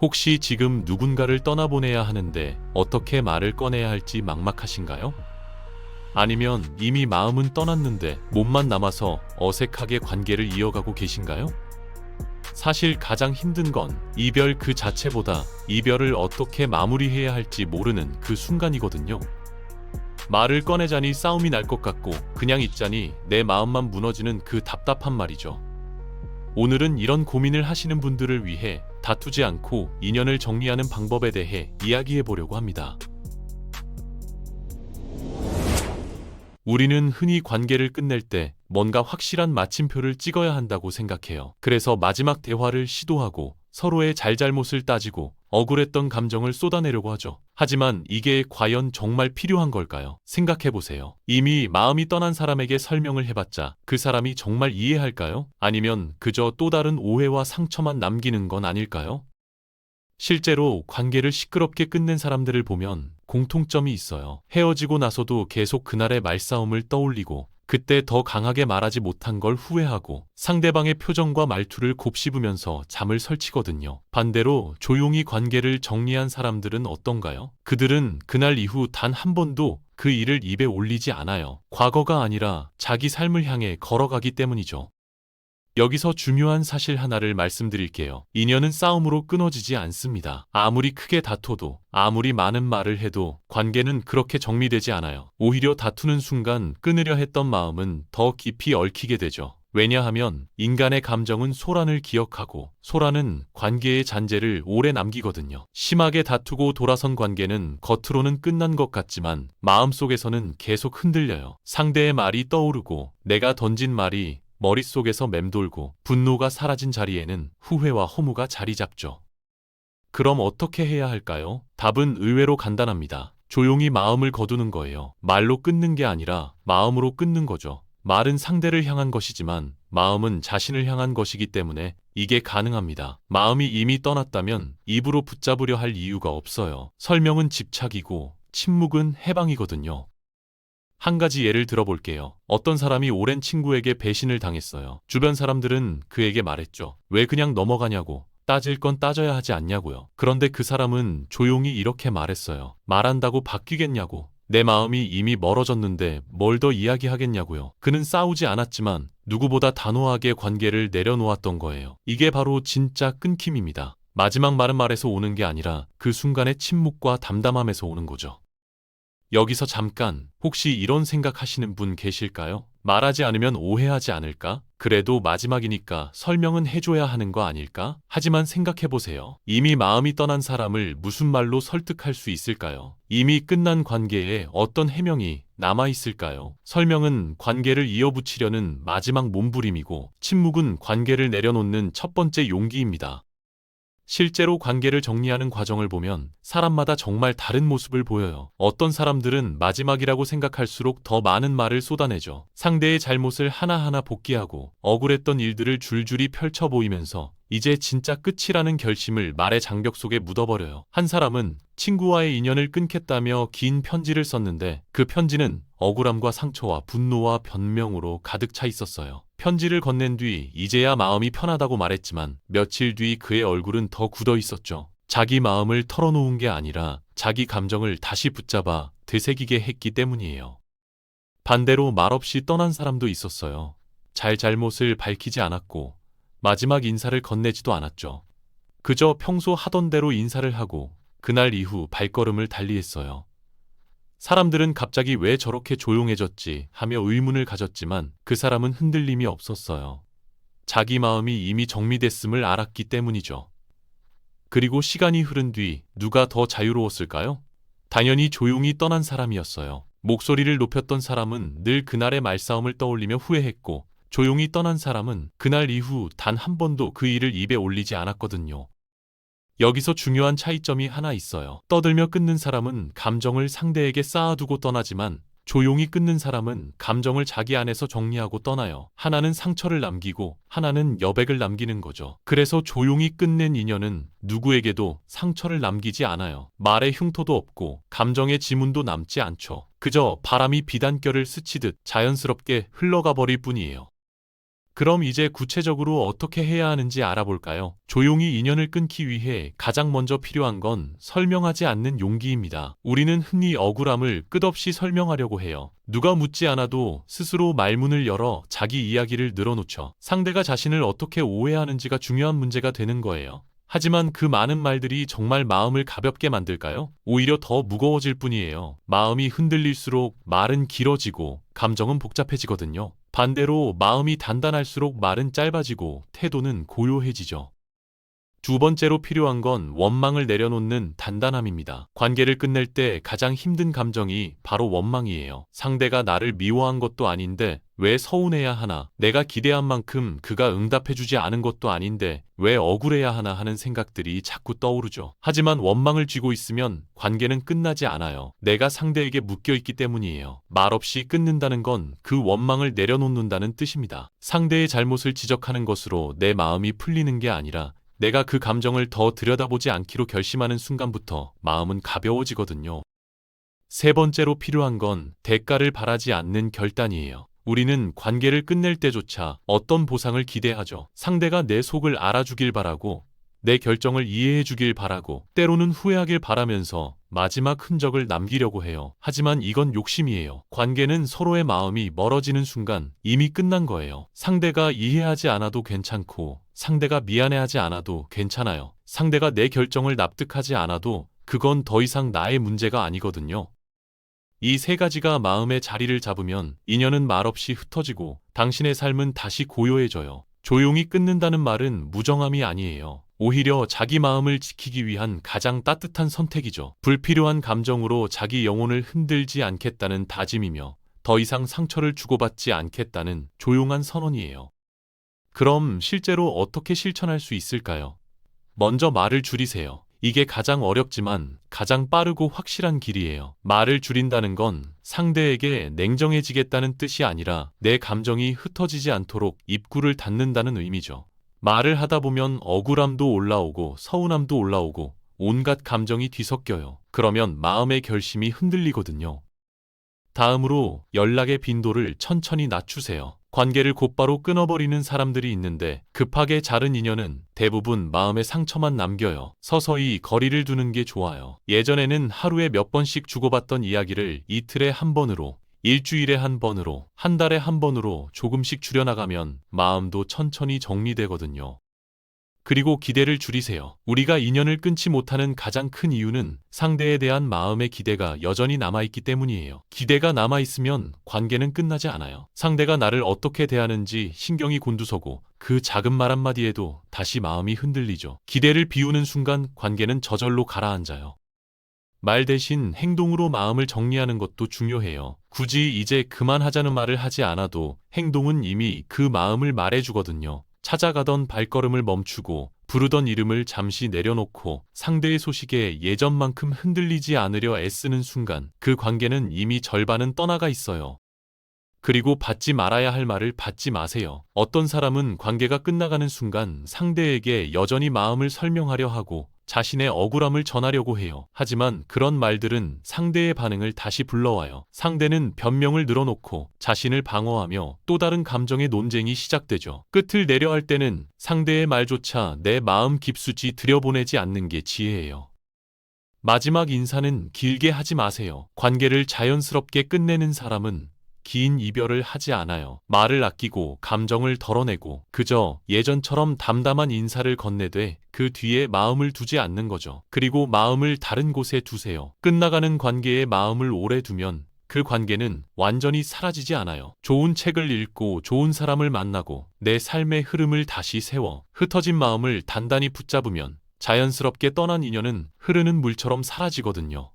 혹시 지금 누군가를 떠나보내야 하는데 어떻게 말을 꺼내야 할지 막막하신가요? 아니면 이미 마음은 떠났는데 몸만 남아서 어색하게 관계를 이어가고 계신가요? 사실 가장 힘든 건 이별 그 자체보다 이별을 어떻게 마무리해야 할지 모르는 그 순간이거든요. 말을 꺼내자니 싸움이 날 것 같고 그냥 있자니 내 마음만 무너지는 그 답답한 말이죠. 오늘은 이런 고민을 하시는 분들을 위해 다투지 않고 인연을 정리하는 방법에 대해 이야기해 보려고 합니다. 우리는 흔히 관계를 끝낼 때 뭔가 확실한 마침표를 찍어야 한다고 생각해요. 그래서 마지막 대화를 시도하고 서로의 잘잘못을 따지고 억울했던 감정을 쏟아내려고 하죠. 하지만 이게 과연 정말 필요한 걸까요? 생각해 보세요. 이미 마음이 떠난 사람에게 설명을 해봤자 그 사람이 정말 이해할까요? 아니면 그저 또 다른 오해와 상처만 남기는 건 아닐까요? 실제로 관계를 시끄럽게 끝낸 사람들을 보면 공통점이 있어요. 헤어지고 나서도 계속 그날의 말싸움을 떠올리고 그때 더 강하게 말하지 못한 걸 후회하고 상대방의 표정과 말투를 곱씹으면서 잠을 설치거든요. 반대로 조용히 관계를 정리한 사람들은 어떤가요? 그들은 그날 이후 단 한 번도 그 일을 입에 올리지 않아요. 과거가 아니라 자기 삶을 향해 걸어가기 때문이죠. 여기서 중요한 사실 하나를 말씀드릴게요. 인연은 싸움으로 끊어지지 않습니다. 아무리 크게 다퉈도, 아무리 많은 말을 해도 관계는 그렇게 정리되지 않아요. 오히려 다투는 순간 끊으려 했던 마음은 더 깊이 얽히게 되죠. 왜냐하면 인간의 감정은 소란을 기억하고 소란은 관계의 잔재를 오래 남기거든요. 심하게 다투고 돌아선 관계는 겉으로는 끝난 것 같지만 마음속에서는 계속 흔들려요. 상대의 말이 떠오르고 내가 던진 말이 머릿속에서 맴돌고 분노가 사라진 자리에는 후회와 허무가 자리 잡죠. 그럼 어떻게 해야 할까요? 답은 의외로 간단합니다. 조용히 마음을 거두는 거예요. 말로 끊는 게 아니라 마음으로 끊는 거죠. 말은 상대를 향한 것이지만 마음은 자신을 향한 것이기 때문에 이게 가능합니다. 마음이 이미 떠났다면 입으로 붙잡으려 할 이유가 없어요. 설명은 집착이고 침묵은 해방이거든요. 한 가지 예를 들어볼게요. 어떤 사람이 오랜 친구에게 배신을 당했어요. 주변 사람들은 그에게 말했죠. 왜 그냥 넘어가냐고. 따질 건 따져야 하지 않냐고요. 그런데 그 사람은 조용히 이렇게 말했어요. 말한다고 바뀌겠냐고. 내 마음이 이미 멀어졌는데 뭘 더 이야기하겠냐고요. 그는 싸우지 않았지만 누구보다 단호하게 관계를 내려놓았던 거예요. 이게 바로 진짜 끊김입니다. 마지막 말은 말에서 오는 게 아니라 그 순간의 침묵과 담담함에서 오는 거죠. 여기서 잠깐 혹시 이런 생각하시는 분 계실까요? 말하지 않으면 오해하지 않을까? 그래도 마지막이니까 설명은 해줘야 하는 거 아닐까? 하지만 생각해보세요. 이미 마음이 떠난 사람을 무슨 말로 설득할 수 있을까요? 이미 끝난 관계에 어떤 해명이 남아있을까요? 설명은 관계를 이어붙이려는 마지막 몸부림이고 침묵은 관계를 내려놓는 첫 번째 용기입니다. 실제로 관계를 정리하는 과정을 보면 사람마다 정말 다른 모습을 보여요. 어떤 사람들은 마지막이라고 생각할수록 더 많은 말을 쏟아내죠. 상대의 잘못을 하나하나 복귀하고 억울했던 일들을 줄줄이 펼쳐 보이면서 이제 진짜 끝이라는 결심을 말의 장벽 속에 묻어버려요. 한 사람은 친구와의 인연을 끊겠다며 긴 편지를 썼는데 그 편지는 억울함과 상처와 분노와 변명으로 가득 차 있었어요. 편지를 건넨 뒤 이제야 마음이 편하다고 말했지만 며칠 뒤 그의 얼굴은 더 굳어 있었죠. 자기 마음을 털어놓은 게 아니라 자기 감정을 다시 붙잡아 되새기게 했기 때문이에요. 반대로 말없이 떠난 사람도 있었어요. 잘못을 밝히지 않았고 마지막 인사를 건네지도 않았죠. 그저 평소 하던 대로 인사를 하고 그날 이후 발걸음을 달리했어요. 사람들은 갑자기 왜 저렇게 조용해졌지 하며 의문을 가졌지만 그 사람은 흔들림이 없었어요. 자기 마음이 이미 정리됐음을 알았기 때문이죠. 그리고 시간이 흐른 뒤 누가 더 자유로웠을까요? 당연히 조용히 떠난 사람이었어요. 목소리를 높였던 사람은 늘 그날의 말싸움을 떠올리며 후회했고 조용히 떠난 사람은 그날 이후 단 한 번도 그 일을 입에 올리지 않았거든요. 여기서 중요한 차이점이 하나 있어요. 떠들며 끊는 사람은 감정을 상대에게 쌓아두고 떠나지만 조용히 끊는 사람은 감정을 자기 안에서 정리하고 떠나요. 하나는 상처를 남기고 하나는 여백을 남기는 거죠. 그래서 조용히 끝낸 인연은 누구에게도 상처를 남기지 않아요. 말에 흉터도 없고 감정의 지문도 남지 않죠. 그저 바람이 비단결을 스치듯 자연스럽게 흘러가 버릴 뿐이에요. 그럼 이제 구체적으로 어떻게 해야 하는지 알아볼까요? 조용히 인연을 끊기 위해 가장 먼저 필요한 건 설명하지 않는 용기입니다. 우리는 흔히 억울함을 끝없이 설명하려고 해요. 누가 묻지 않아도 스스로 말문을 열어 자기 이야기를 늘어놓죠. 상대가 자신을 어떻게 오해하는지가 중요한 문제가 되는 거예요. 하지만 그 많은 말들이 정말 마음을 가볍게 만들까요? 오히려 더 무거워질 뿐이에요. 마음이 흔들릴수록 말은 길어지고 감정은 복잡해지거든요. 반대로 마음이 단단할수록 말은 짧아지고 태도는 고요해지죠. 두 번째로 필요한 건 원망을 내려놓는 단단함입니다. 관계를 끝낼 때 가장 힘든 감정이 바로 원망이에요. 상대가 나를 미워한 것도 아닌데 왜 서운해야 하나? 내가 기대한 만큼 그가 응답해주지 않은 것도 아닌데 왜 억울해야 하나 하는 생각들이 자꾸 떠오르죠. 하지만 원망을 쥐고 있으면 관계는 끝나지 않아요. 내가 상대에게 묶여있기 때문이에요. 말없이 끊는다는 건 그 원망을 내려놓는다는 뜻입니다. 상대의 잘못을 지적하는 것으로 내 마음이 풀리는 게 아니라 내가 그 감정을 더 들여다보지 않기로 결심하는 순간부터 마음은 가벼워지거든요. 세 번째로 필요한 건 대가를 바라지 않는 결단이에요. 우리는 관계를 끝낼 때조차 어떤 보상을 기대하죠. 상대가 내 속을 알아주길 바라고, 내 결정을 이해해 주길 바라고, 때로는 후회하길 바라면서 마지막 흔적을 남기려고 해요. 하지만 이건 욕심이에요. 관계는 서로의 마음이 멀어지는 순간 이미 끝난 거예요. 상대가 이해하지 않아도 괜찮고, 상대가 미안해하지 않아도 괜찮아요. 상대가 내 결정을 납득하지 않아도 그건 더 이상 나의 문제가 아니거든요. 이 세 가지가 마음의 자리를 잡으면 인연은 말없이 흩어지고 당신의 삶은 다시 고요해져요. 조용히 끊는다는 말은 무정함이 아니에요. 오히려 자기 마음을 지키기 위한 가장 따뜻한 선택이죠. 불필요한 감정으로 자기 영혼을 흔들지 않겠다는 다짐이며 더 이상 상처를 주고받지 않겠다는 조용한 선언이에요. 그럼 실제로 어떻게 실천할 수 있을까요? 먼저 말을 줄이세요. 이게 가장 어렵지만 가장 빠르고 확실한 길이에요. 말을 줄인다는 건 상대에게 냉정해지겠다는 뜻이 아니라 내 감정이 흩어지지 않도록 입구를 닫는다는 의미죠. 말을 하다 보면 억울함도 올라오고 서운함도 올라오고 온갖 감정이 뒤섞여요. 그러면 마음의 결심이 흔들리거든요. 다음으로 연락의 빈도를 천천히 낮추세요. 관계를 곧바로 끊어버리는 사람들이 있는데 급하게 자른 인연은 대부분 마음의 상처만 남겨요. 서서히 거리를 두는 게 좋아요. 예전에는 하루에 몇 번씩 주고받던 이야기를 이틀에 한 번으로, 일주일에 한 번으로, 한 달에 한 번으로 조금씩 줄여나가면 마음도 천천히 정리되거든요. 그리고 기대를 줄이세요. 우리가 인연을 끊지 못하는 가장 큰 이유는 상대에 대한 마음의 기대가 여전히 남아있기 때문이에요. 기대가 남아있으면 관계는 끝나지 않아요. 상대가 나를 어떻게 대하는지 신경이 곤두서고 그 작은 말 한마디에도 다시 마음이 흔들리죠. 기대를 비우는 순간 관계는 저절로 가라앉아요. 말 대신 행동으로 마음을 정리하는 것도 중요해요. 굳이 이제 그만하자는 말을 하지 않아도 행동은 이미 그 마음을 말해주거든요. 찾아가던 발걸음을 멈추고 부르던 이름을 잠시 내려놓고 상대의 소식에 예전만큼 흔들리지 않으려 애쓰는 순간 그 관계는 이미 절반은 떠나가 있어요. 그리고 받지 말아야 할 말을 받지 마세요. 어떤 사람은 관계가 끝나가는 순간 상대에게 여전히 마음을 설명하려 하고 자신의 억울함을 전하려고 해요. 하지만 그런 말들은 상대의 반응을 다시 불러와요. 상대는 변명을 늘어놓고 자신을 방어하며 또 다른 감정의 논쟁이 시작되죠. 끝을 내려 할 때는 상대의 말조차 내 마음 깊숙이 들여보내지 않는 게 지혜예요. 마지막 인사는 길게 하지 마세요. 관계를 자연스럽게 끝내는 사람은 긴 이별을 하지 않아요. 말을 아끼고 감정을 덜어내고 그저 예전처럼 담담한 인사를 건네되 그 뒤에 마음을 두지 않는 거죠. 그리고 마음을 다른 곳에 두세요. 끝나가는 관계에 마음을 오래 두면 그 관계는 완전히 사라지지 않아요. 좋은 책을 읽고 좋은 사람을 만나고 내 삶의 흐름을 다시 세워 흩어진 마음을 단단히 붙잡으면 자연스럽게 떠난 인연은 흐르는 물처럼 사라지거든요.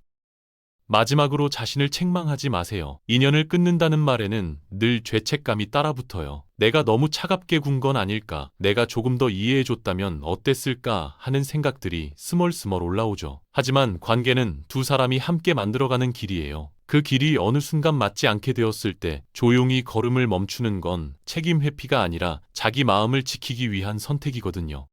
마지막으로 자신을 책망하지 마세요. 인연을 끊는다는 말에는 늘 죄책감이 따라붙어요. 내가 너무 차갑게 군 건 아닐까? 내가 조금 더 이해해줬다면 어땠을까? 하는 생각들이 스멀스멀 올라오죠. 하지만 관계는 두 사람이 함께 만들어가는 길이에요. 그 길이 어느 순간 맞지 않게 되었을 때 조용히 걸음을 멈추는 건 책임 회피가 아니라 자기 마음을 지키기 위한 선택이거든요.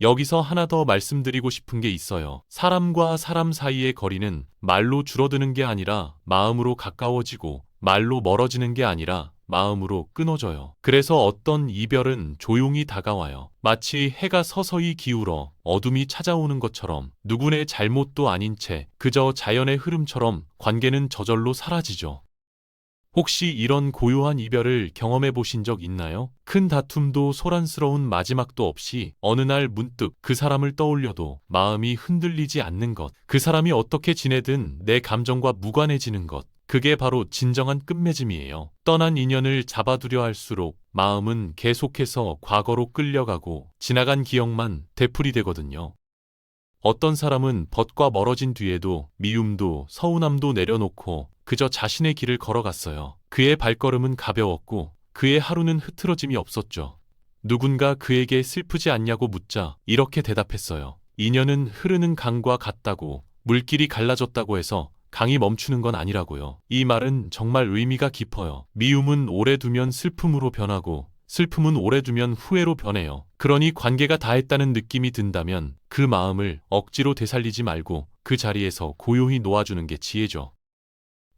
여기서 하나 더 말씀드리고 싶은 게 있어요. 사람과 사람 사이의 거리는 말로 줄어드는 게 아니라 마음으로 가까워지고 말로 멀어지는 게 아니라 마음으로 끊어져요. 그래서 어떤 이별은 조용히 다가와요. 마치 해가 서서히 기울어 어둠이 찾아오는 것처럼 누구의 잘못도 아닌 채 그저 자연의 흐름처럼 관계는 저절로 사라지죠. 혹시 이런 고요한 이별을 경험해 보신 적 있나요? 큰 다툼도 소란스러운 마지막도 없이 어느 날 문득 그 사람을 떠올려도 마음이 흔들리지 않는 것, 그 사람이 어떻게 지내든 내 감정과 무관해지는 것, 그게 바로 진정한 끝맺음이에요. 떠난 인연을 잡아두려 할수록 마음은 계속해서 과거로 끌려가고 지나간 기억만 되풀이되거든요. 어떤 사람은 벗과 멀어진 뒤에도 미움도 서운함도 내려놓고 그저 자신의 길을 걸어갔어요. 그의 발걸음은 가벼웠고 그의 하루는 흐트러짐이 없었죠. 누군가 그에게 슬프지 않냐고 묻자 이렇게 대답했어요. 인연은 흐르는 강과 같다고, 물길이 갈라졌다고 해서 강이 멈추는 건 아니라고요. 이 말은 정말 의미가 깊어요. 미움은 오래 두면 슬픔으로 변하고 슬픔은 오래 두면 후회로 변해요. 그러니 관계가 다했다는 느낌이 든다면 그 마음을 억지로 되살리지 말고 그 자리에서 고요히 놓아주는 게 지혜죠.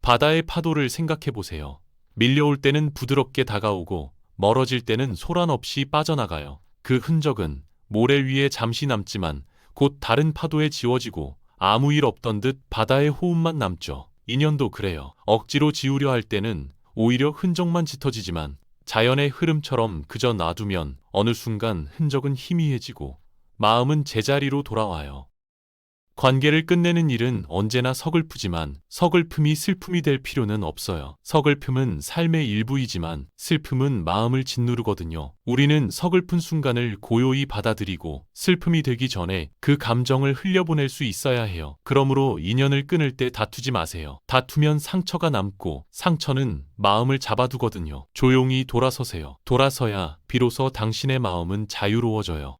바다의 파도를 생각해 보세요. 밀려올 때는 부드럽게 다가오고 멀어질 때는 소란 없이 빠져나가요. 그 흔적은 모래 위에 잠시 남지만 곧 다른 파도에 지워지고 아무 일 없던 듯 바다의 호흡만 남죠. 인연도 그래요. 억지로 지우려 할 때는 오히려 흔적만 짙어지지만 자연의 흐름처럼 그저 놔두면 어느 순간 흔적은 희미해지고 마음은 제자리로 돌아와요. 관계를 끝내는 일은 언제나 서글프지만 서글픔이 슬픔이 될 필요는 없어요. 서글픔은 삶의 일부이지만 슬픔은 마음을 짓누르거든요. 우리는 서글픈 순간을 고요히 받아들이고 슬픔이 되기 전에 그 감정을 흘려보낼 수 있어야 해요. 그러므로 인연을 끊을 때 다투지 마세요. 다투면 상처가 남고 상처는 마음을 잡아두거든요. 조용히 돌아서세요. 돌아서야 비로소 당신의 마음은 자유로워져요.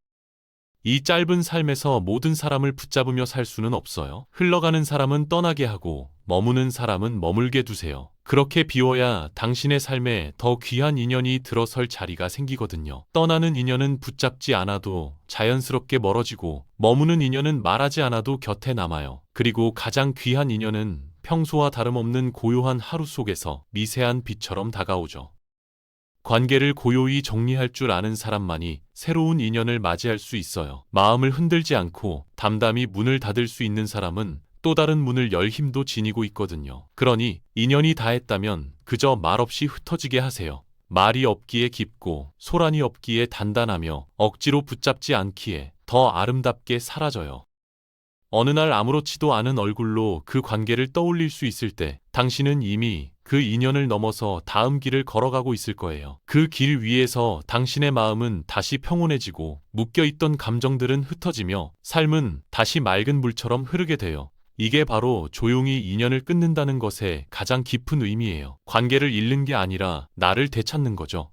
이 짧은 삶에서 모든 사람을 붙잡으며 살 수는 없어요. 흘러가는 사람은 떠나게 하고 머무는 사람은 머물게 두세요. 그렇게 비워야 당신의 삶에 더 귀한 인연이 들어설 자리가 생기거든요. 떠나는 인연은 붙잡지 않아도 자연스럽게 멀어지고 머무는 인연은 말하지 않아도 곁에 남아요. 그리고 가장 귀한 인연은 평소와 다름없는 고요한 하루 속에서 미세한 빛처럼 다가오죠. 관계를 고요히 정리할 줄 아는 사람만이 새로운 인연을 맞이할 수 있어요. 마음을 흔들지 않고 담담히 문을 닫을 수 있는 사람은 또 다른 문을 열 힘도 지니고 있거든요. 그러니 인연이 다했다면 그저 말없이 흩어지게 하세요. 말이 없기에 깊고 소란이 없기에 단단하며 억지로 붙잡지 않기에 더 아름답게 사라져요. 어느 날 아무렇지도 않은 얼굴로 그 관계를 떠올릴 수 있을 때 당신은 이미 그 인연을 넘어서 다음 길을 걸어가고 있을 거예요. 그 길 위에서 당신의 마음은 다시 평온해지고 묶여있던 감정들은 흩어지며 삶은 다시 맑은 물처럼 흐르게 돼요. 이게 바로 조용히 인연을 끊는다는 것의 가장 깊은 의미예요. 관계를 잃는 게 아니라 나를 되찾는 거죠.